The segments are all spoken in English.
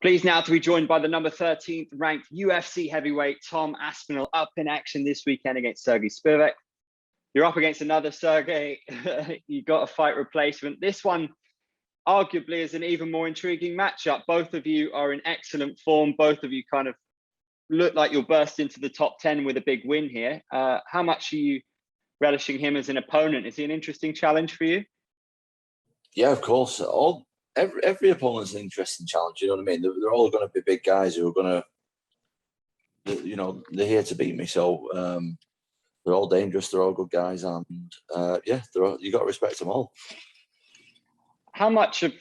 Pleased now to be joined by the number 13th ranked UFC heavyweight Tom Aspinall, up in action this weekend against Sergey Spivak. You're up against another Sergey. You got a fight replacement. This one arguably is an even more intriguing matchup. Both of you are in excellent form. Both of you kind of look like you'll burst into the top 10 with a big win here. How much are you relishing him as an opponent? Is he an interesting challenge for you? Yeah, of course. Every opponent's an interesting challenge. You know what I mean? They're all going to be big guys who are going to, they're here to beat me. So they're all dangerous. They're all good guys, and you got to respect them all. How much of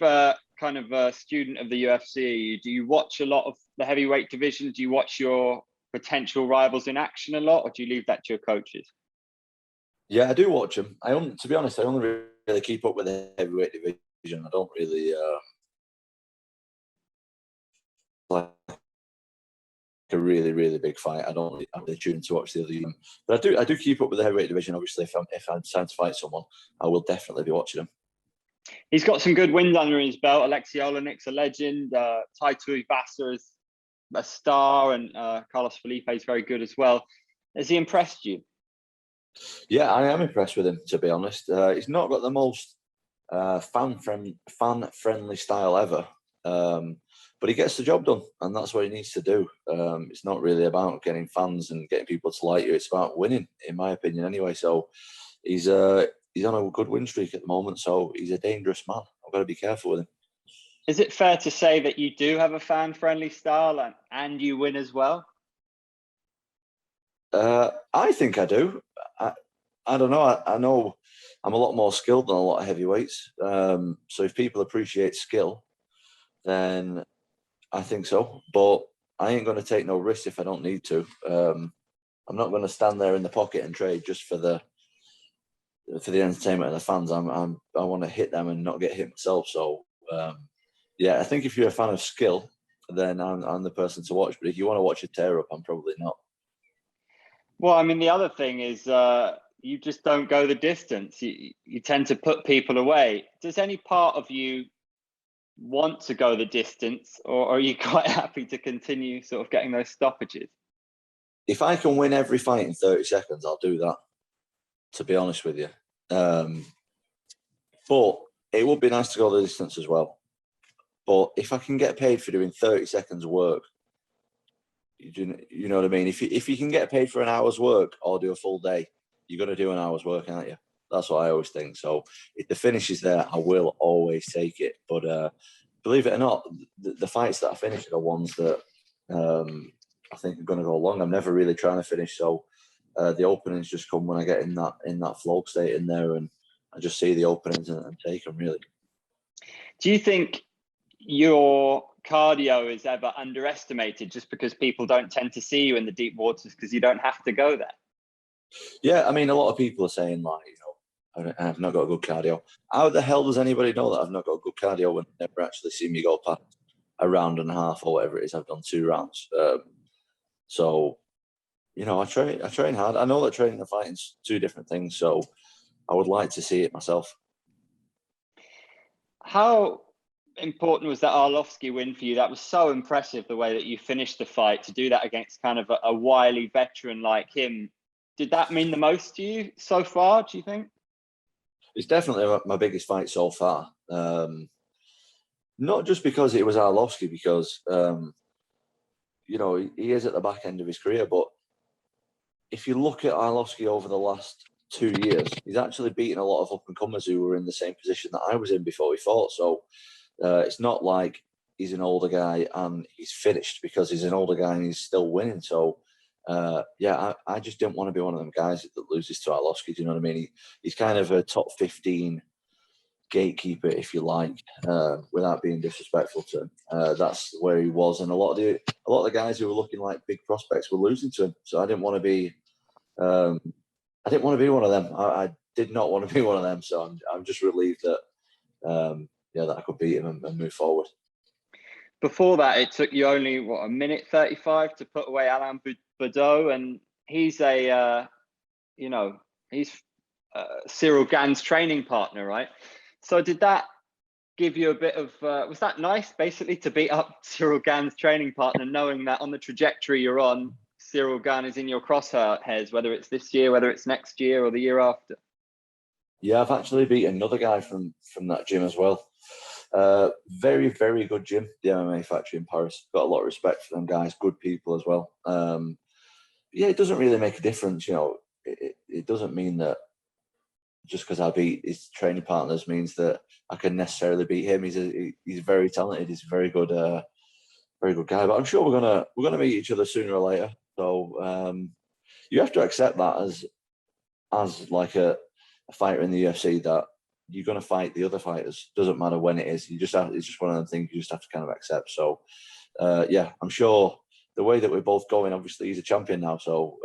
kind of a student of the UFC are you? Do you watch a lot of the heavyweight division? Do you watch your potential rivals in action a lot, or do you leave that to your coaches? Yeah, I do watch them. To be honest, I only really keep up with the heavyweight division. I don't really like a really big fight. I don't have the tune to watch the other, but I do keep up with the heavyweight division. Obviously, if I decide to fight someone, I will definitely be watching them. He's got some good wins under his belt. Alexei Olenik's a legend. Tai Tuivasa is a star, and Carlos Felipe is very good as well. Has he impressed you? Yeah, I am impressed with him, to be honest. He's not got the most fan-friendly style ever, but he gets the job done, and that's what he needs to do. It's not really about getting fans and getting people to like you. It's about winning, in my opinion, anyway. So he's on a good win streak at the moment, so he's a dangerous man. I've got to be careful with him. Is it fair to say that you do have a fan-friendly style and you win as well? I think I do. I don't know. I know I'm a lot more skilled than a lot of heavyweights. So if people appreciate skill, then I think so. But I ain't going to take no risks if I don't need to. I'm not going to stand there in the pocket and trade just for the entertainment of the fans. I want to hit them and not get hit myself. So I think if you're a fan of skill, then I'm the person to watch. But if you want to watch a tear up, I'm probably not. Well, I mean, the other thing is you just don't go the distance. You tend to put people away. Does any part of you want to go the distance, or are you quite happy to continue sort of getting those stoppages? If I can win every fight in 30 seconds, I'll do that, to be honest with you. But it would be nice to go the distance as well. But if I can get paid for doing 30 seconds of work, you know what I mean? If you can get paid for an hour's work or do a full day, you're going to do an hour's work, aren't you? That's what I always think. So if the finish is there, I will always take it. But believe it or not, the fights that I finish are the ones that I think are going to go long. I'm never really trying to finish. So the openings just come when I get in that flow state in there, and I just see the openings and take them, really. Do you think your cardio is ever underestimated just because people don't tend to see you in the deep waters because you don't have to go there? Yeah, I mean, a lot of people are saying, like, I've not got a good cardio. How the hell does anybody know that I've not got a good cardio when they never actually see me go past a round and a half or whatever it is? I've done 2 rounds. So, I train hard. I know that training and fighting's 2 different things, so I would like to see it myself. How important was that Arlovski win for you? That was so impressive, the way that you finished the fight, to do that against kind of a wily veteran like him. Did that mean the most to you so far, do you think? It's definitely my biggest fight so far. Not just because it was Arlovski, because, he is at the back end of his career. But if you look at Arlovski over the last 2 years, he's actually beaten a lot of up-and-comers who were in the same position that I was in before he fought. So it's not like he's an older guy and he's finished, because he's an older guy and he's still winning. So, I just didn't want to be one of them guys that loses to Arlovski. Do you know what I mean? He's kind of a top 15 gatekeeper, if you like, without being disrespectful to him. That's where he was, and a lot of the guys who were looking like big prospects were losing to him. So I didn't want to be, one of them. I did not want to be one of them. So I'm just relieved that, that I could beat him and move forward. Before that, it took you only, a minute 35 to put away Alain Baudot, and he's he's Ciryl Gane's training partner, right? So did that give you a bit of, was that nice, basically, to beat up Ciryl Gane's training partner, knowing that on the trajectory you're on, Ciryl Gane is in your crosshairs, whether it's this year, whether it's next year or the year after? Yeah, I've actually beat another guy from that gym as well. Very, very good gym, the MMA factory in Paris. Got a lot of respect for them guys, good people as well. Yeah, it doesn't really make a difference, you know. It doesn't mean that just because I beat his training partners means that I can necessarily beat him. He's very talented. He's a very good guy. But I'm sure we're gonna meet each other sooner or later. So you have to accept that as like a fighter in the UFC, that you're gonna fight the other fighters. Doesn't matter when it is. It's just one of them things you just have to kind of accept. So yeah, I'm sure the way that we're both going. Obviously, he's a champion now. So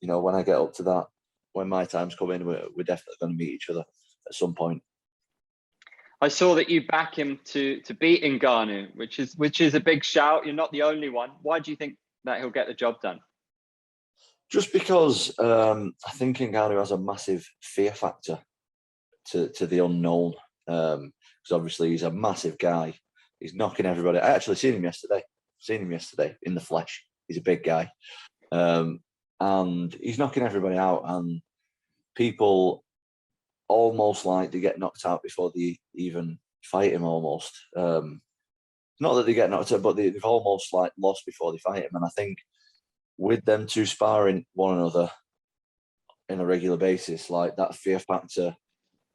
you know, when I get up to that, when my time's coming, we're definitely going to meet each other at some point. I saw that you back him to beat Ngannou, which is a big shout. You're not the only one. Why do you think that he'll get the job done? Just because I think Ngannou has a massive fear factor to the unknown. Because obviously he's a massive guy. He's knocking everybody. I actually seen him yesterday. In the flesh. He's a big guy. And he's knocking everybody out, and people almost like they get knocked out before they even fight him. Almost, not that they get knocked out, but they've almost like lost before they fight him. And I think with them two sparring one another in a regular basis, like that fear factor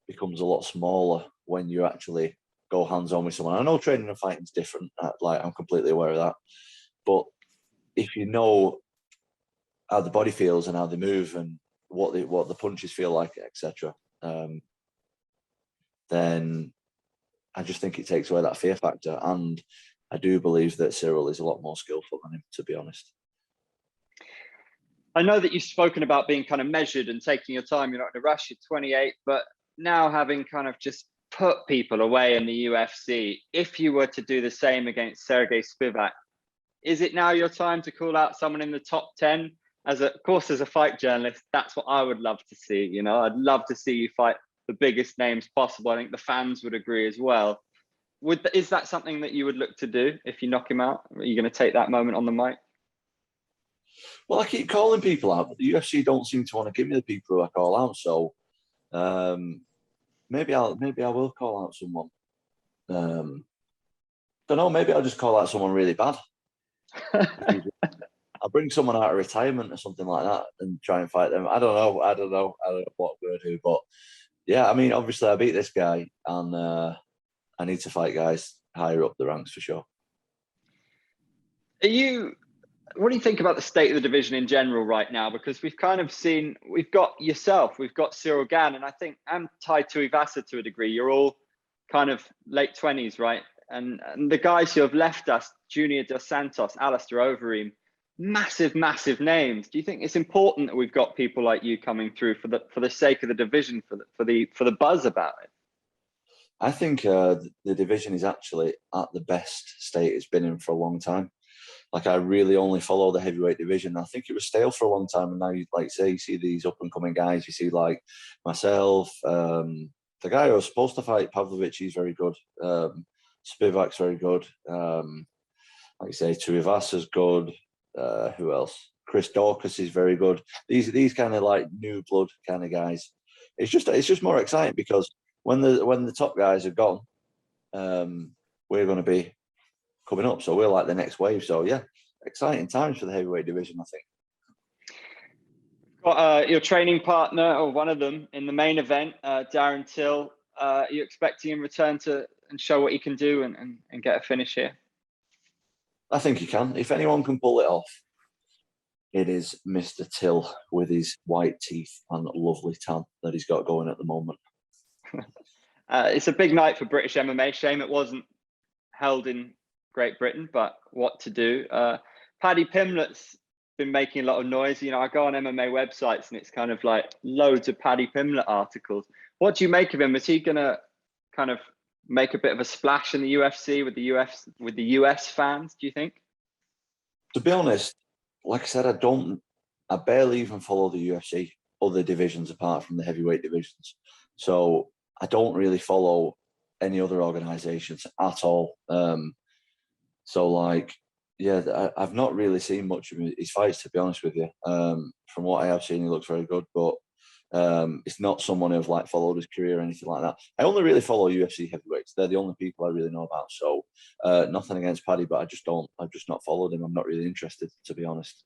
becomes a lot smaller when you actually go hands on with someone. I know training and fighting is different. Like I'm completely aware of that, but if you know how the body feels and how they move and what the punches feel like, etc., then I just think it takes away that fear factor. And I do believe that Ciryl is a lot more skillful than him, to be honest. I know that you've spoken about being kind of measured and taking your time. You're not in a rush. You're 28, but now having kind of just put people away in the UFC, if you were to do the same against Sergey Spivak, is it now your time to call out someone in the top 10? Of course, as a fight journalist, that's what I would love to see. You know, I'd love to see you fight the biggest names possible. I think the fans would agree as well. Is that something that you would look to do if you knock him out? Are you going to take that moment on the mic? Well, I keep calling people out, but the UFC don't seem to want to give me the people who I call out. So maybe I will call out someone. Don't know. Maybe I'll just call out someone really bad. I'll bring someone out of retirement or something like that and try and fight them. I don't know what I'm going to do. But yeah, I mean, obviously I beat this guy, and I need to fight guys higher up the ranks for sure. What do you think about the state of the division in general right now? Because we've kind of seen, we've got yourself, we've got Ciryl Gane, and I think I'm tied to Ivasa to a degree. You're all kind of late 20s, right? And the guys who have left us, Junior Dos Santos, Alistair Overeem, massive names. Do you think it's important that we've got people like you coming through for the sake of the division, for the buzz about it? I think the division is actually at the best state it's been in for a long time. Like I really only follow the heavyweight division. I think it was stale for a long time, and now you see these up and coming guys. You see like myself, the guy who was supposed to fight Pavlovich, he's very good. Spivak's very good. Like you say, Tuivasa's good. Who else? Chris Dawkins is very good. These kind of like new blood kind of guys. It's just more exciting because when the top guys are gone, we're going to be coming up. So we're like the next wave. So yeah, exciting times for the heavyweight division, I think. Got your training partner, or one of them, in the main event, Darren Till. Are you expecting him return and show what he can do and get a finish here? I think he can. If anyone can pull it off, it is Mr. Till with his white teeth and lovely tan that he's got going at the moment. It's a big night for British MMA. Shame it wasn't held in Great Britain, but what to do? Paddy Pimblett's been making a lot of noise. You know, I go on MMA websites and it's kind of like loads of Paddy Pimblett articles. What do you make of him? Is he going to kind of make a bit of a splash in the UFC with the US fans, do you think? To be honest, like I said, I barely even follow the UFC, other divisions apart from the heavyweight divisions. So I don't really follow any other organisations at all. So like, yeah, I've not really seen much of his fights, to be honest with you. From what I have seen, he looks very good, but it's not someone who've like followed his career or anything like that. I only really follow UFC heavyweights. They're the only people I really know about. So nothing against Paddy, but I've just not followed him. I'm not really interested, to be honest.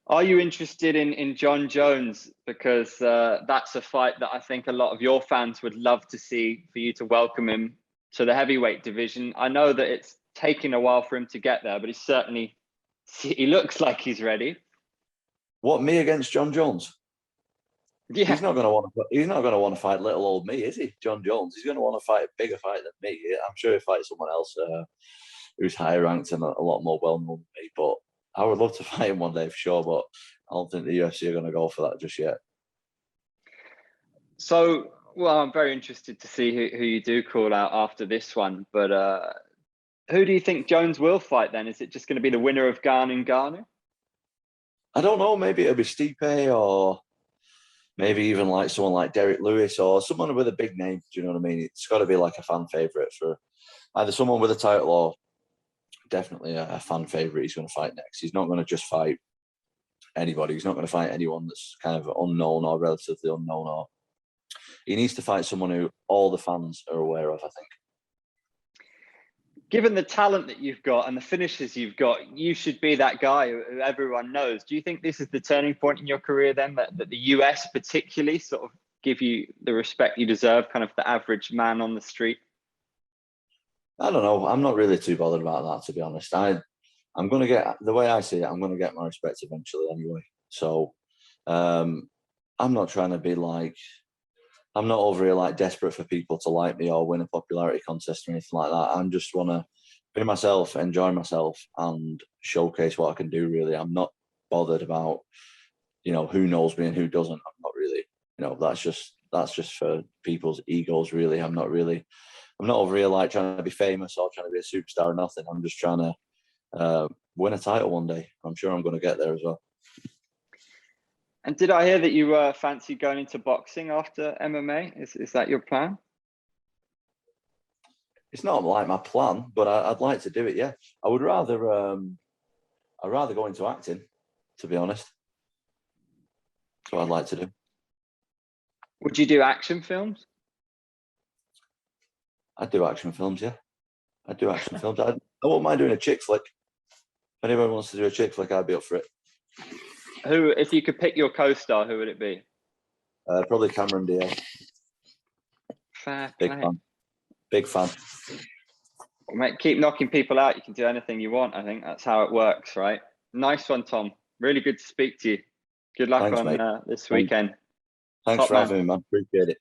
Are you interested in Jon Jones? Because that's a fight that I think a lot of your fans would love to see, for you to welcome him to the heavyweight division. I know that it's taken a while for him to get there, but he looks like he's ready. What, me against Jon Jones? Yeah. He's not going to want to fight little old me, is he? Jon Jones. He's going to want to fight a bigger fight than me. I'm sure he'll fight someone else who's higher ranked and a lot more well known than me. But I would love to fight him one day for sure. But I don't think the UFC are going to go for that just yet. So, well, I'm very interested to see who you do call out after this one. But who do you think Jones will fight then? Is it just going to be the winner of Gane and Ngannou? I don't know. Maybe it'll be Stipe, or maybe even like someone like Derek Lewis, or someone with a big name. Do you know what I mean? It's got to be like a fan favourite for either someone with a title or definitely a fan favourite he's going to fight next. He's not going to just fight anybody. He's not going to fight anyone that's kind of unknown or relatively unknown. Or he needs to fight someone who all the fans are aware of, I think. Given the talent that you've got and the finishes you've got, you should be that guy who everyone knows. Do you think this is the turning point in your career then, that the US particularly sort of give you the respect you deserve, kind of the average man on the street? I don't know. I'm not really too bothered about that, to be honest. I'm going to get, the way I see it, I'm going to get my respect eventually anyway. So I'm not trying to be like, I'm not over here like desperate for people to like me or win a popularity contest or anything like that. I just want to be myself, enjoy myself, and showcase what I can do, really. I'm not bothered about, who knows me and who doesn't. I'm not really, that's just for people's egos, really. I'm not over here like trying to be famous or trying to be a superstar or nothing. I'm just trying to win a title one day. I'm sure I'm going to get there as well. And did I hear that you fancy going into boxing after MMA? Is that your plan? It's not like my plan, but I'd like to do it. Yeah, I would rather. I'd rather go into acting, to be honest. That's what I'd like to do. Would you do action films? I'd do action films. Yeah, I'd do action films. I won't mind doing a chick flick. If anyone wants to do a chick flick, I'd be up for it. Who, if you could pick your co-star, who would it be? Probably Cameron Diaz. Fair Big play. fan. Big fan. Well, mate, keep knocking people out. You can do anything you want. I think that's how it works, right? Nice one, Tom. Really good to speak to you. Good luck. Thanks, on this weekend. Thanks for having me, man. Appreciate it.